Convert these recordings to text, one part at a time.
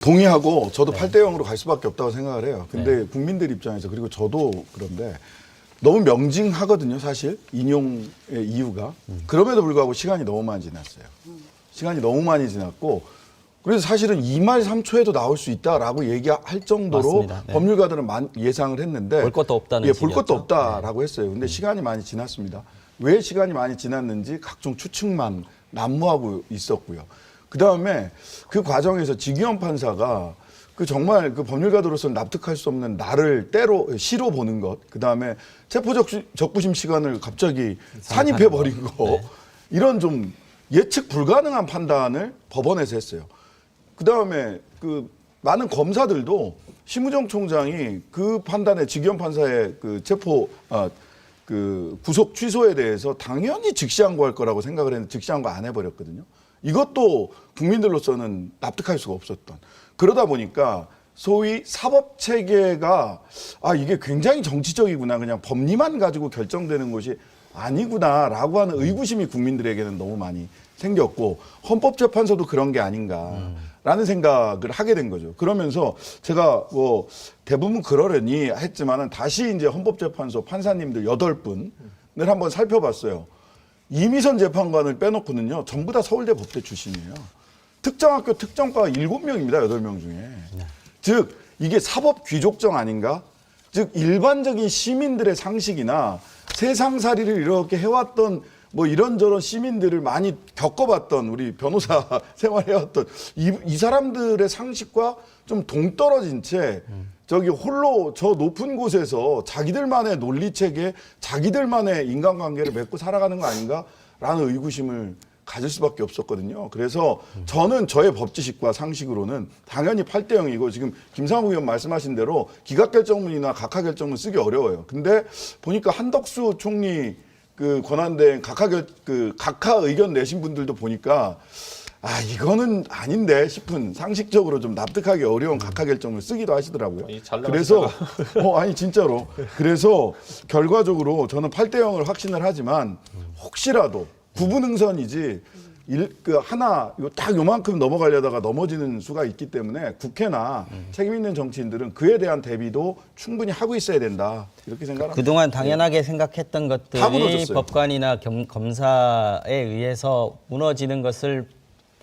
동의하고 저도 8대 0으로 갈 수밖에 없다고 생각을 해요. 근데 국민들 입장에서 그리고 저도 그런데 너무 명징하거든요, 사실. 인용의 이유가. 그럼에도 불구하고 시간이 너무 많이 지났어요. 시간이 너무 많이 지났고 그래서 사실은 2말 3초에도 나올 수 있다라고 얘기할 정도로 맞습니다. 네. 법률가들은 예상을 했는데 볼 것도 없다는 볼 것도 식이었죠. 없다라고 했어요. 근데 시간이 많이 지났습니다. 왜 시간이 많이 지났는지 각종 추측만 난무하고 있었고요. 그다음에 그 과정에서 지기현 판사가 그 정말 그 법률가들로서는 납득할 수 없는 나를 시로 보는 것, 그다음에 체포적부심 시간을 갑자기 산입해 버린 거, 네. 이런 좀 예측 불가능한 판단을 법원에서 했어요. 그다음에 그 많은 검사들도 심우정 총장이 그 판단에 지기현 판사의 그 그 구속 취소에 대해서 당연히 즉시항고할 거라고 생각을 했는데 즉시항고 안 해버렸거든요. 이것도 국민들로서는 납득할 수가 없었던. 그러다 보니까 소위 사법 체계가 이게 굉장히 정치적이구나, 그냥 법리만 가지고 결정되는 것이 아니구나라고 하는 의구심이 국민들에게는 너무 많이 생겼고 헌법재판소도 그런 게 아닌가라는 생각을 하게 된 거죠. 그러면서 제가 뭐 대부분 그러려니 했지만은 다시 이제 헌법재판소 판사님들 8분을 한번 살펴봤어요. 이미선 재판관을 빼놓고는요, 전부 다 서울대 법대 출신이에요. 특정학교 특정과가 7명입니다, 8명 중에. 즉, 이게 사법 귀족정 아닌가? 즉, 일반적인 시민들의 상식이나 세상살이를 이렇게 해왔던 뭐 이런저런 시민들을 많이 겪어봤던 우리 변호사 생활해왔던 이 사람들의 상식과 좀 동떨어진 채 저기 홀로 저 높은 곳에서 자기들만의 논리체계, 자기들만의 인간관계를 맺고 살아가는 거 아닌가라는 의구심을 가질 수밖에 없었거든요. 그래서 저는 저의 법지식과 상식으로는 당연히 8대 0이고 지금 김상욱 의원 말씀하신 대로 기각결정문이나 각하결정문 쓰기 어려워요. 근데 보니까 한덕수 총리 그 권한대행 각하 의견 내신 분들도 보니까 이거는 아닌데 싶은, 상식적으로 좀 납득하기 어려운 각하결정을 쓰기도 하시더라고요. 그래서 아니 진짜로 그래서 결과적으로 저는 8대 0을 확신을 하지만 혹시라도 구분응선이지 하나 딱 요만큼 넘어가려다가 넘어지는 수가 있기 때문에 국회나 책임 있는 정치인들은 그에 대한 대비도 충분히 하고 있어야 된다, 이렇게 생각합니다. 그동안 당연하게 생각했던 것들이 무너졌어요. 법관이나 검사에 의해서 무너지는 것을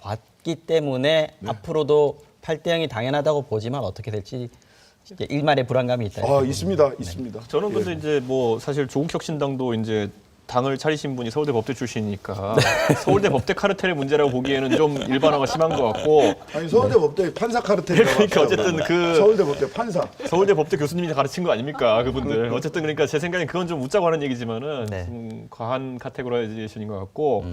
봤기 때문에 앞으로도 8대 0이 당연하다고 보지만 어떻게 될지 일말의 불안감이 있다. 있습니다. 있습니다. 저는 근데 이제 뭐 사실 조국혁신당도 이제 당을 차리신 분이 서울대 법대 출신이니까 서울대 법대 카르텔의 문제라고 보기에는 좀 일반화가 심한 것 같고. 아니 서울대 법대 판사 카르텔이라고. 그러니까 어쨌든 서울대 법대 판사. 서울대 법대 교수님이 가르친 거 아닙니까, 그분들. 어쨌든 그러니까 제 생각엔 그건 좀 웃자고 하는 얘기지만은 좀 과한 카테고라이제이션인 것 같고.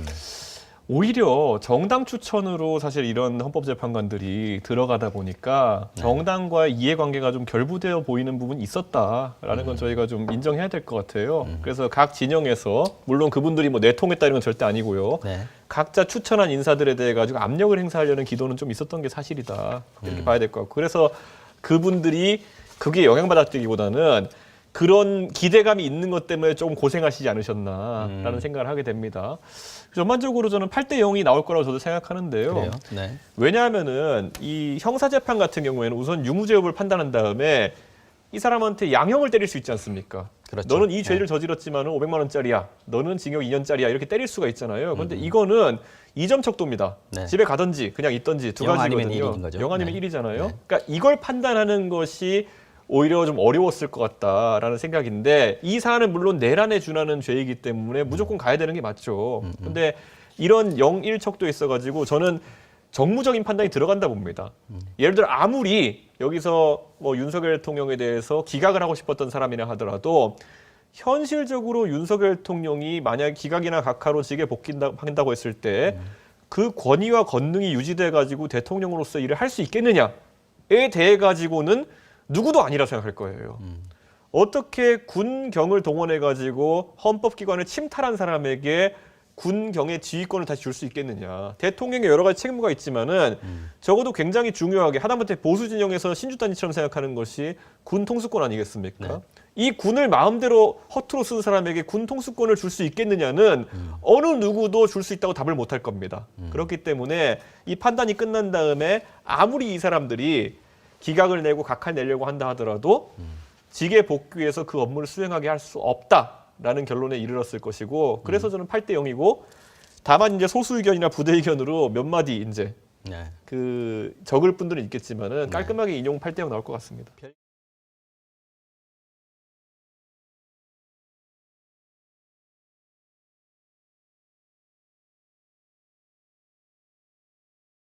오히려 정당 추천으로 사실 이런 헌법재판관들이 들어가다 보니까 정당과의 이해관계가 좀 결부되어 보이는 부분이 있었다라는 건 저희가 좀 인정해야 될 것 같아요. 그래서 각 진영에서 물론 그분들이 뭐 내통했다 이런 건 절대 아니고요. 각자 추천한 인사들에 대해 가지고 압력을 행사하려는 기도는 좀 있었던 게 사실이다, 이렇게 봐야 될 것 같고. 그래서 그분들이 그게 영향받았다기보다는 그런 기대감이 있는 것 때문에 조금 고생하시지 않으셨나라는 생각을 하게 됩니다. 전반적으로 저는 8대 0이 나올 거라고 저도 생각하는데요. 그래요? 네. 왜냐하면은 이 형사재판 같은 경우에는 우선 유무죄 여부를 판단한 다음에 이 사람한테 양형을 때릴 수 있지 않습니까? 그렇죠. 너는 이 죄를 저질렀지만은 500만 원짜리야. 너는 징역 2년짜리야. 이렇게 때릴 수가 있잖아요. 그런데 이거는 2점 척도입니다. 집에 가든지 그냥 있든지 두 영 가지거든요. 아니면 1인 거죠. 영 아니면 1이잖아요. 그러니까 이걸 판단하는 것이 오히려 좀 어려웠을 것 같다라는 생각인데, 이 사안은 물론 내란에 준하는 죄이기 때문에 무조건 가야 되는 게 맞죠. 근데 이런 0, 1 척도에 있어가지고 저는 정무적인 판단이 들어간다 봅니다. 예를 들어 아무리 여기서 뭐 윤석열 대통령에 대해서 기각을 하고 싶었던 사람이라 하더라도 현실적으로 윤석열 대통령이 만약 기각이나 각하로 직에 복귀한다고 했을 때 그 권위와 권능이 유지돼 가지고 대통령으로서 일을 할 수 있겠느냐에 대해 가지고는 누구도 아니라 생각할 거예요. 어떻게 군경을 동원해 가지고 헌법기관을 침탈한 사람에게 군경의 지휘권을 다시 줄 수 있겠느냐. 대통령의 여러 가지 책무가 있지만은 적어도 굉장히 중요하게 하다못해 보수 진영에서 신주단위처럼 생각하는 것이 군 통수권 아니겠습니까? 네. 이 군을 마음대로 허투루 쓴 사람에게 군 통수권을 줄 수 있겠느냐는 어느 누구도 줄 수 있다고 답을 못할 겁니다. 그렇기 때문에 이 판단이 끝난 다음에 아무리 이 사람들이 기각을 내고 각하를 내려고 한다 하더라도 직에 복귀해서 그 업무를 수행하게 할 수 없다라는 결론에 이르렀을 것이고 그래서 저는 8대 0이고 다만 이제 소수 의견이나 부대 의견으로 몇 마디 이제 네. 그 적을 분들은 있겠지만은 깔끔하게 인용 8대 0 나올 것 같습니다.